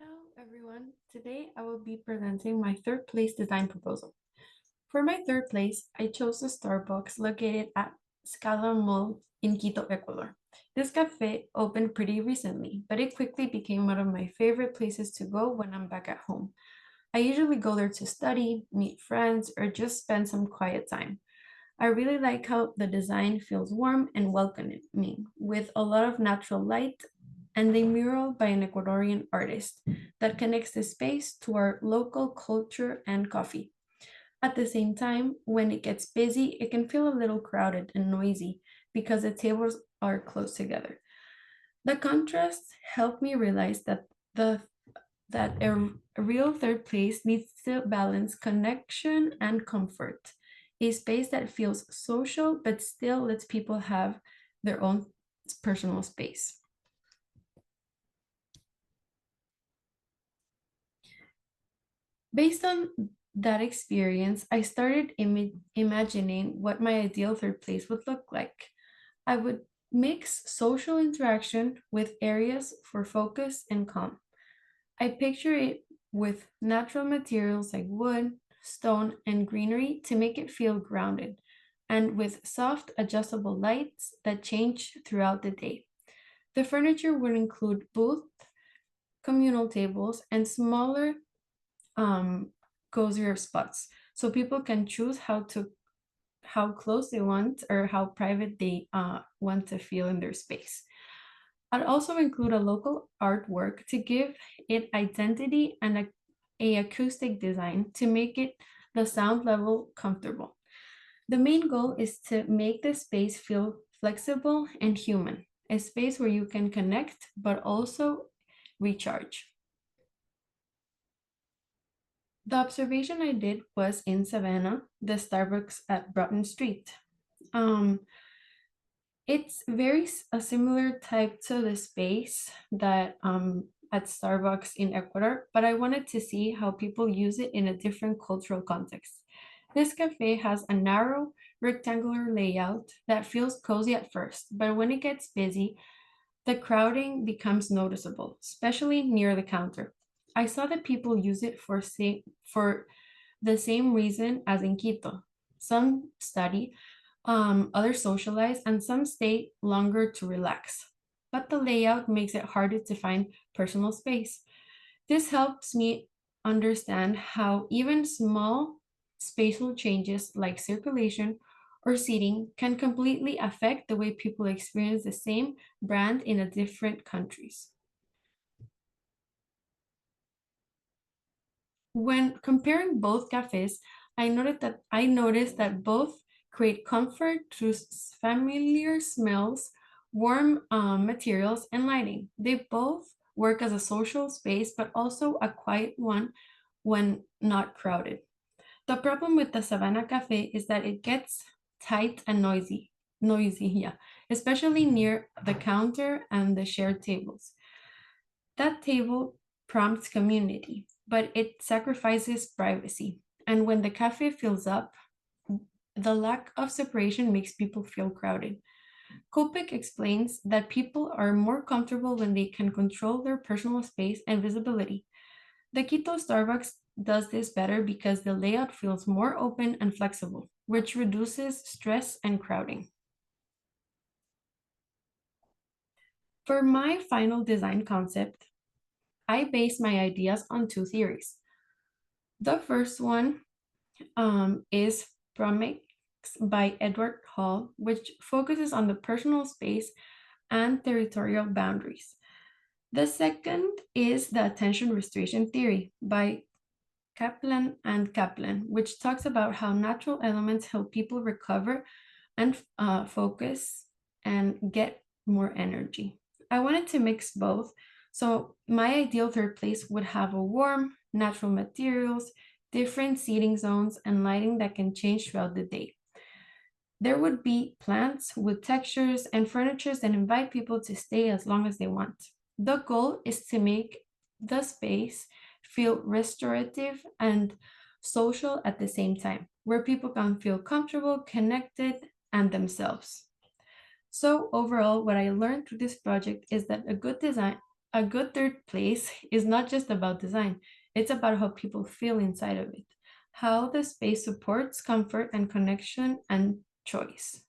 Hello everyone. Today I will be presenting my third place design proposal. For my third place, I chose a Starbucks located at Scala Mall in Quito, Ecuador. This cafe opened pretty recently, but it quickly became one of my favorite places to go when I'm back at home. I usually go there to study, meet friends, or just spend some quiet time. I really like how the design feels warm and welcoming, with a lot of natural light and a mural by an Ecuadorian artist that connects the space to our local culture and coffee. At the same time, when it gets busy, it can feel a little crowded and noisy because the tables are close together. The contrast helped me realize the that a real third place needs to balance connection and comfort. A space that feels social but still lets people have their own personal space. Based on that experience, I started imagining what my ideal third place would look like. I would mix social interaction with areas for focus and calm. I picture it with natural materials like wood, stone, and greenery to make it feel grounded, and with soft, adjustable lights that change throughout the day. The furniture would include booth, communal tables, and smaller, um, cozier spots, so people can choose how close they want or how private they want to feel in their space. I'd also include a local artwork to give it identity and a acoustic design to make it the sound level comfortable. The main goal is to make the space feel flexible and human, a space where you can connect but also recharge. The observation I did was in Savannah, the Starbucks at Broughton Street. Um, It's very a similar type to the space that at Starbucks in Ecuador, but I wanted to see how people use it in a different cultural context. This cafe has a narrow rectangular layout that feels cozy at first, but when it gets busy, the crowding becomes noticeable, especially near the counter. I saw that people use it for the same reason as in Quito. Some study, others socialize, and some stay longer to relax. But the layout makes it harder to find personal space. This helps me understand how even small spatial changes like circulation or seating can completely affect the way people experience the same brand in a different countries. When comparing both cafes, I noticed that both create comfort through familiar smells, warm materials, and lighting. They both work as a social space, but also a quiet one when not crowded. The problem with the Savannah Cafe is that it gets tight and noisy, yeah, especially near the counter and the shared tables. That table prompts community, but it sacrifices privacy. And when the cafe fills up, the lack of separation makes people feel crowded. Kopik explains that people are more comfortable when they can control their personal space and visibility. The Quito Starbucks does this better because the layout feels more open and flexible, which reduces stress and crowding. For my final design concept, I base my ideas on two theories. The first one is Promex by Edward Hall, which focuses on the personal space and territorial boundaries. The second is the attention restoration theory by Kaplan and Kaplan, which talks about how natural elements help people recover and focus and get more energy. I wanted to mix both. So my ideal third place would have a warm, natural materials, different seating zones, and lighting that can change throughout the day. There would be plants with textures and furnitures that invite people to stay as long as they want. The goal is to make the space feel restorative and social at the same time, where people can feel comfortable, connected, and themselves. So overall, what I learned through this project is that a good design A good third place is not just about design, it's about how people feel inside of it, how the space supports comfort and connection and choice.